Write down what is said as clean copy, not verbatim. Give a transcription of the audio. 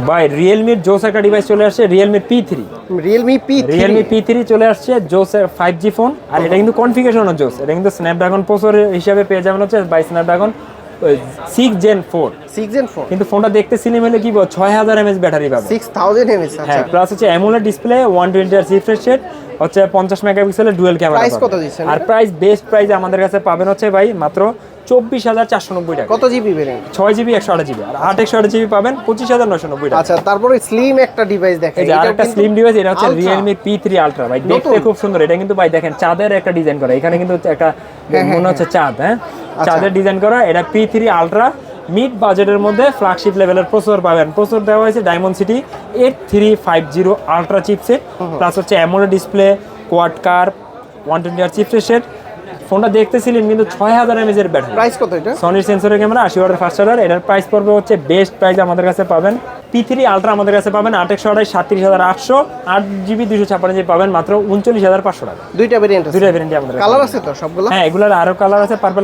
ভাই রিয়েলমির জোস একটা ডিভাইস চলে আসছে, রিয়েলমি P3। রিয়েলমি P3 চলে আসছে, জোস 5G ফোন। আর এটা কিন্তু কনফিগারেশনও জোস, এটা কিন্তু স্ন্যাপড্রাগন প্রসেসর হিসাবে পেয়ে যাবেন হচ্ছে বাই স্ন্যাপড্রাগন 6 Gen 4। কিন্তু ফোনটা দেখতে সিনেম হলে কি 6000 mAh ব্যাটারি পাবে, 6000 mAh। হ্যাঁ, প্লাস হচ্ছে AMOLED display, 120 Hz refresh rate, হচ্ছে 50 মেগাপিক্সেলের ডুয়াল ক্যামেরা। প্রাইস কত দিচ্ছেন? আর প্রাইস বেস্ট প্রাইস আমাদের কাছে পাবেন হচ্ছে ভাই মাত্র 24490 টাকা। কত জিবি ভেরিয়েন্ট? 6GB 128GB, আর 8 128GB পাবেন 25990 টাকা। আচ্ছা, তারপরে স্লিম একটা ডিভাইস দেখেন, এই যে আরেকটা স্লিম ডিভাইস, এটা হচ্ছে Realme P3 Ultra। ভাই দেখতে খুব সুন্দর, এটা কিন্তু ভাই দেখেন চাঁদের একটা ডিজাইন করা, এখানে কিন্তু একটা মনে হচ্ছে চাঁদ, হ্যাঁ চাঁদের ডিজাইন করা। এটা P3 Ultra মিড বাজেটের মধ্যে ফ্ল্যাগশিপ লেভেলের প্রসেসর পাবেন। প্রসেসর দেওয়া হয়েছে Dimensity 8350 Ultra চিপসেট, প্লাস হচ্ছে অ্যামোলেড ডিসপ্লে, কোয়াড কার, 120 Hz রিফ্রেশ রেট। ফোনটা দেখতেছিলেন কিন্তু 6000 mAh এর ব্যাটারি। প্রাইস কত এটা? সনির সেন্সরের ক্যামেরা, 80 ওয়াটের ফাস্ট চার্জার। এটার প্রাইস পড়বে হচ্ছে বেস্ট প্রাইস আমাদের কাছে পাবেন P3 Ultra আমাদের কাছে পাবেন 8 128 37800, 8GB 256GB পাবেন মাত্র 39500 টাকা। দুইটা ভেরিয়েন্ট আছে? দুইটা ভেরিয়েন্ট আমাদের কালার আছে তো সবগুলো? হ্যাঁ, এগুলোর আরো কালার আছে, পার্পল